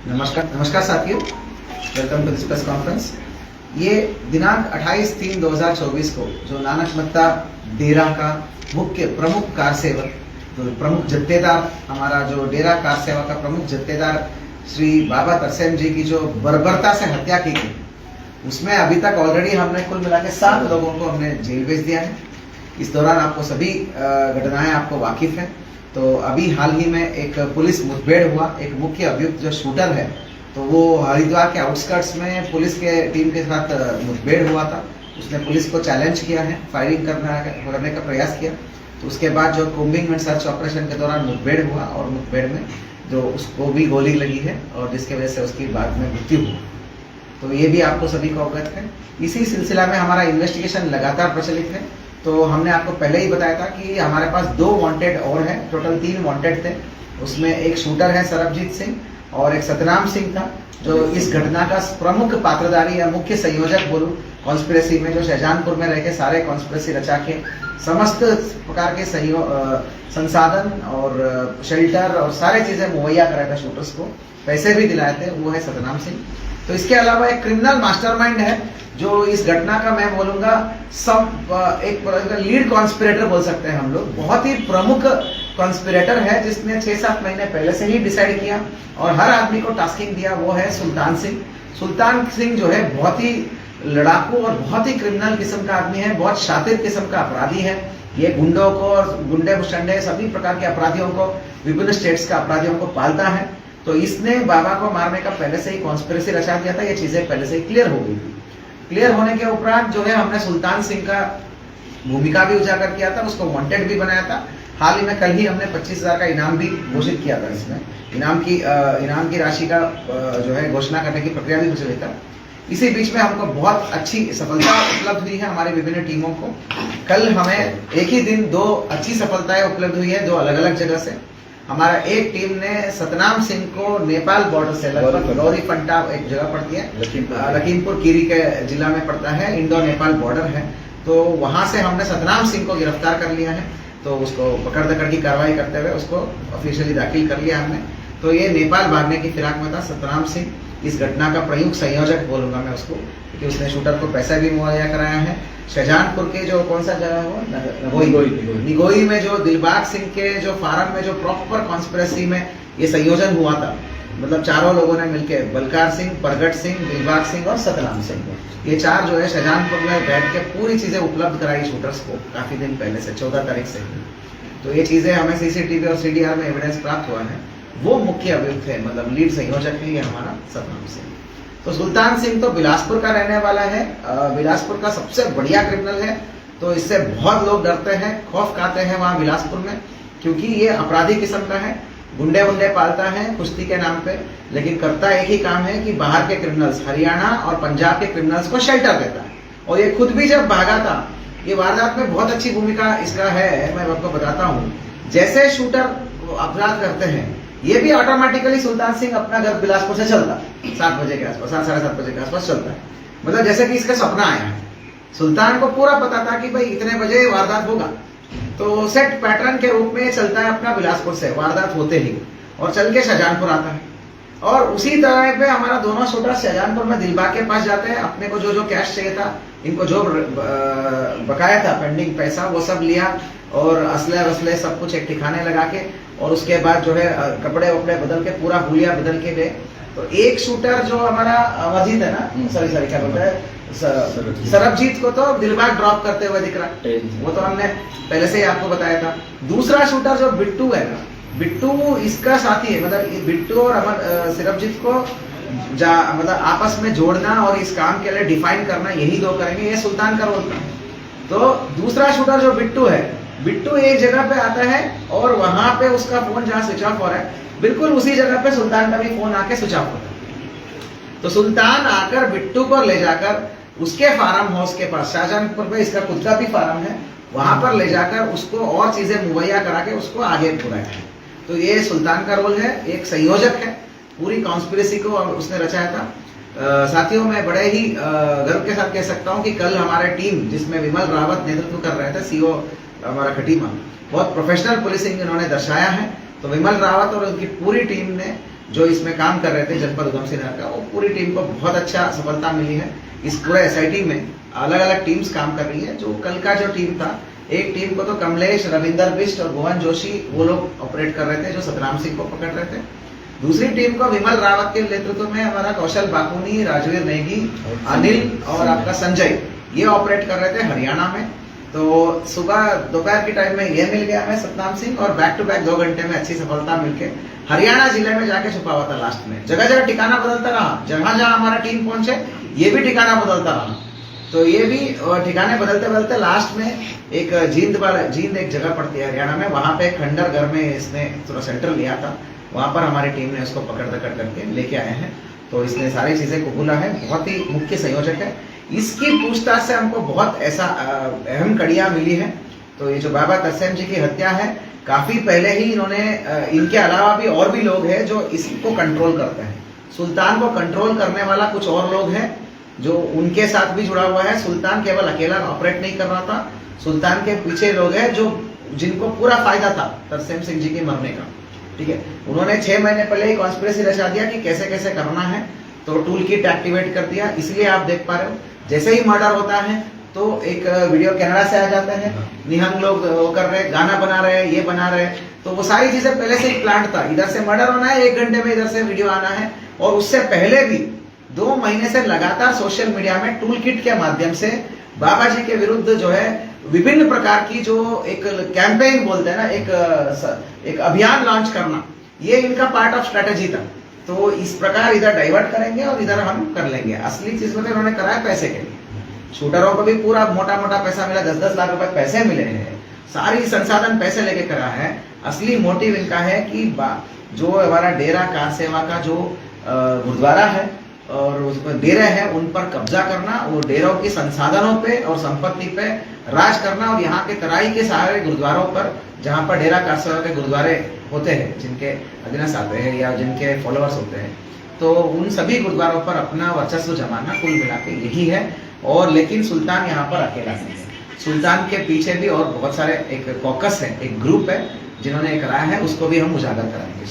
नमस्कार साथियों, welcome to this press conference. ये दिनांक 28/3/2024 को जो नानक मत्ता डेरा का मुख्य प्रमुख कार सेवक, तो प्रमुख जत्थेदार, हमारा जो डेरा कार सेवा का प्रमुख जत्थेदार श्री बाबा तरसेम जी की जो बर्बरता से हत्या की गई, उसमें अभी तक ऑलरेडी हमने कुल मिला के 7 लोगों को हमने जेल भेज दिया है। इस दौरान आपको सभी घटनाएं आपको वाकिफ है। तो अभी हाल ही में एक पुलिस मुठभेड़ हुआ, एक मुख्य अभियुक्त जो शूटर है, तो वो हरिद्वार के आउटस्कर्ट्स में पुलिस के टीम के साथ मुठभेड़ हुआ था। उसने पुलिस को चैलेंज किया है, फायरिंग करने का प्रयास किया। तो उसके बाद जो कोम्बिंग एंड सर्च ऑपरेशन के दौरान मुठभेड़ हुआ और मुठभेड़ में जो उसको भी गोली लगी है और जिसके वजह से उसकी बाद में मृत्यु हुई। तो ये भी आपको सभी को अवगत है। इसी सिलसिला में हमारा इन्वेस्टिगेशन लगातार प्रचलित है। तो हमने आपको पहले ही बताया था कि हमारे पास 2 वांटेड और हैं, टोटल 3 वांटेड थे। उसमें एक शूटर है सरबजीत सिंह और एक सतनाम सिंह था, जो इस घटना का प्रमुख पात्रधारी या मुख्य संयोजक बोलूं कॉन्स्पिरेसी में, जो शाहजहानपुर में रह के सारे कॉन्स्पिरेसी रचा के समस्त प्रकार के संसाधन और शेल्टर और सारे चीजें मुहैया कराया था शूटर्स को, पैसे भी दिलाए थे, वो है सतनाम सिंह। तो इसके अलावा एक क्रिमिनल मास्टरमाइंड है जो इस घटना का, मैं बोलूंगा एक लीड कॉन्स्पिरेटर बोल सकते हैं हम लोग, बहुत ही प्रमुख कॉन्स्पिरेटर है, जिसने 6-7 महीने पहले से ही डिसाइड किया और हर आदमी को टास्किंग दिया। वो है सुल्तान सिंह। सुल्तान सिंह जो है बहुत ही लड़ाकू और बहुत ही क्रिमिनल किस्म का आदमी है, बहुत शातिर किस्म का अपराधी है। ये गुंडों को और गुंडे मुस्टंडे सभी प्रकार के अपराधियों को, विभिन्न स्टेट्स का अपराधियों को पालता है। तो इसने बाबा को मारने का पहले से ही कॉन्स्पिरेसी रचा दिया था। ये चीजें पहले से ही क्लियर हो गई थी। क्लियर होने के उपरांत जो है हमने सुल्तान सिंह का भूमिका भी उजागर किया था, उसको वांटेड भी बनाया था। हाल ही में कल ही हमने 25,000 का इनाम भी घोषित किया था। इसमें इनाम की राशि का जो है घोषणा करने की प्रक्रिया भी प्रचलित था। इसी बीच में हमको बहुत अच्छी सफलता उपलब्ध हुई है हमारी विभिन्न टीमों को। कल हमें एक ही दिन 2 अच्छी सफलताएं उपलब्ध हुई है, 2 अलग अलग जगह से। हमारा एक टीम ने सतनाम सिंह को नेपाल बॉर्डर से, लगभग गौरी फंटा एक जगह पड़ती है, लखीमपुर खीरी के जिला में पड़ता है, इंडो नेपाल बॉर्डर है। तो वहां से हमने सतनाम सिंह को गिरफ्तार कर लिया है। तो उसको पकड़ दकड़ की कार्रवाई करते हुए उसको ऑफिशियली दाखिल कर लिया हमने। तो ये नेपाल भागने की फिराक में था सतनाम सिंह। इस घटना का प्रमुख संयोजक बोलूंगा मैं उसको, क्योंकि उसने शूटर को पैसा भी मुहैया कराया है। शाहजहानपुर के जो कौन सा जगह हुआ, निगोई में जो दिलबाग सिंह के जो फार्म में जो प्रॉपर कॉन्स्पिरेसी में ये संयोजन हुआ था, मतलब चारों लोगों ने मिलकर, बलकार सिंह, प्रगट सिंह, दिलबाग सिंह और सतनाम सिंह, ये 4 जो है शाहजहानपुर में बैठ के पूरी चीजें उपलब्ध कराई शूटर्स को काफी दिन पहले से, 14 तारीख से। तो ये चीजें हमें सीसीटीवी और सीडीआर में एविडेंस प्राप्त हुआ है। वो मुख्य अभियुक्त है, मतलब लीड संयोजक है ये हमारा सतनाम सिंह। तो सुल्तान सिंह तो बिलासपुर का रहने वाला है, बिलासपुर का सबसे बढ़िया क्रिमिनल है। तो इससे बहुत लोग डरते हैं, खौफ खाते हैं वहां बिलासपुर में, क्योंकि ये अपराधी किस्म का है, गुंडे वुंडे पालता है कुश्ती के नाम पे, लेकिन करता एक ही काम है कि बाहर के क्रिमिनल्स, हरियाणा और पंजाब के क्रिमिनल्स को शेल्टर देता है। और ये खुद भी जब भागा था, ये वारदात में बहुत अच्छी भूमिका इसका है, मैं आपको बताता हूँ। जैसे शूटर अपराध करते हैं, ये भी ऑटोमेटिकली सुल्तान सिंह अपना घर बिलासपुर से चलता 7 बजे के आसपास, 7 साढ़े 7 बजे के आसपास चलता है। मतलब जैसे कि इसका सपना आया है। सुल्तान को पूरा पता था कि भाई इतने बजे वारदात होगा, तो सेट पैटर्न के रूप में चलता है अपना बिलासपुर से वारदात होते ही, और चल के शाहजहानपुर आता है। और उसी तरह पे हमारा दोनों शूटर शाहजहानपुर में दिलबाग के पास जाते हैं। अपने को जो कैश चाहिए था, इनको जो बकाया था पेंडिंग पैसा, वो सब लिया और असले वसले सब कुछ एक ठिकाने लगा के, और उसके बाद जो है कपड़े वपड़े बदल के, पूरा हुलिया बदल के गए। तो एक शूटर जो हमारा अजीत है ना, सॉरी क्या बोलते हैं, सरबजीत को तो दिलबाग ड्रॉप करते हुए दिख रहा, वो तो हमने पहले से ही आपको बताया था। दूसरा शूटर जो बिट्टू है ना, बिट्टू इसका साथी है, मतलब बिट्टू और सरबजीत को मतलब आपस में जोड़ना और इस काम के लिए डिफाइन करना, यही 2 करेंगे। ये सुल्तान का रोल था। तो दूसरा शूटर जो बिट्टू है, बिट्टू एक जगह पे आता है और वहां पे उसका फोन जहां स्विच ऑफ हो रहा है, बिल्कुल उसी जगह पे सुल्तान का भी फोन आके स्विच ऑफ होता है। तो सुल्तान आकर बिट्टू को ले जाकर उसके फार्म हाउस के पास, शाहजहानपुर में इसका खुद का भी फार्म है, वहां पर ले जाकर उसको और चीजें मुहैया करा के उसको आगे बढ़ाया है। तो ये सुल्तान का रोल है, एक संयोजक है, पूरी कॉन्स्पिरेसी को उसने रचाया था। साथियों, मैं बड़े ही गर्व के साथ कह सकता हूं कि कल हमारे टीम, जिसमें विमल रावत नेतृत्व कर रहे थे, सीओ हमारा खटीमा, बहुत प्रोफेशनल पुलिसिंग इन्होंने दर्शाया है। तो विमल रावत और उनकी पूरी टीम ने जो इसमें काम कर रहे थे जनपद उधम सिंह नगर का, वो पूरी टीम को बहुत अच्छा सफलता मिली है। इस पूरे एसआईटी में अलग अलग टीम्स काम कर रही है। जो कल का जो टीम था, एक टीम को तो कमलेश, रविंदर बिष्ट और भुवन जोशी वो लोग ऑपरेट कर रहे थे, जो सतराम सिंह को पकड़ रहे थे। दूसरी टीम को विमल रावत के नेतृत्व में हमारा कौशल बाकुनी, राजवीर नेगी, अनिल और आपका संजय ये ऑपरेट कर रहे थे हरियाणा में। तो सुबह दोपहर के टाइम में ये मिल गया हमें सतनाम सिंह, और बैक टू बैक 2 घंटे में अच्छी सफलता मिलके हरियाणा जिले में जाके छुपा हुआ था। लास्ट में जगह जगह ठिकाना बदलता रहा, जहां जहां हमारा टीम पहुंचे ये भी ठिकाना बदलता रहा। तो ये भी ठिकाने बदलते बदलते लास्ट में एक जींद एक जगह पड़ती है हरियाणा में, वहां पे खंडर घर में इसने थोड़ा सेंटर लिया था, वहां पर हमारी टीम ने उसको पकड़ करके लेके आए हैं। तो इसने सारी चीजें कबूला है, बहुत ही मुख्य संयोजक है। इसकी पूछताछ से हमको बहुत ऐसा अहम कड़ियां मिली है। तो ये जो बाबा तरसेम जी की हत्या है, काफी पहले ही इन्होंने, इनके अलावा भी और भी लोग हैं जो इसको कंट्रोल करते हैं। सुल्तान को कंट्रोल करने वाला कुछ और लोग हैं जो उनके साथ भी जुड़ा हुआ है। सुल्तान केवल अकेला ऑपरेट नहीं कर रहा था, सुल्तान के पीछे लोग हैं जो जिनको पूरा फायदा था तरसेम सिंह जी के मरने का। ठीक है, उन्होंने 6 महीने पहले ही कॉन्स्पिरेसी रचा दिया कि कैसे कैसे करना है, तो टूल किट एक्टिवेट कर दिया। इसलिए आप देख पा रहे हो जैसे ही मर्डर होता है तो एक वीडियो कनाडा से आ जाता है, निहंग लोग वो कर रहे, गाना बना रहे, ये बना रहे। तो वो सारी चीजें पहले से ही प्लांट था, इधर से मर्डर होना है, 1 घंटे में इधर से वीडियो आना है। और उससे पहले भी 2 महीने से लगातार सोशल मीडिया में टूल किट के माध्यम से बाबा जी के विरुद्ध जो है विभिन्न प्रकार की जो एक कैंपेन बोलते हैं ना, एक अभियान लॉन्च करना, ये इनका पार्ट ऑफ स्ट्रेटेजी था। तो इस प्रकार इधर डाइवर्ट करेंगे और इधर हम कर लेंगे। असली चीज में तो इन्होंने कराया पैसे के लिए, शूटरों को भी पूरा मोटा मोटा पैसा मिला, 10-10 लाख रुपए पैसे मिले हैं, सारी संसाधन पैसे लेके करा है। असली मोटिव इनका है कि जो हमारा डेरा कार सेवा का जो गुरुद्वारा है और उसको डेरे हैं उन पर कब्जा करना, वो डेरों की संसाधनों पे और संपत्ति पे राज करना, और यहाँ के तराई के सारे गुरुद्वारों पर जहाँ पर डेरा कार सेवा के गुरुद्वारे होते हैं, जिनके अधीनस्थ आते हैं या जिनके फॉलोअर्स होते हैं, तो उन सभी गुरुद्वारों पर अपना वर्चस्व जमाना कुल मिला के यही है। और लेकिन सुल्तान यहाँ पर अकेला नहीं है, सुल्तान के पीछे भी और बहुत सारे एक कॉकस है, एक ग्रुप है जिन्होंने कराया है, उसको भी हम उजागर कराएंगे।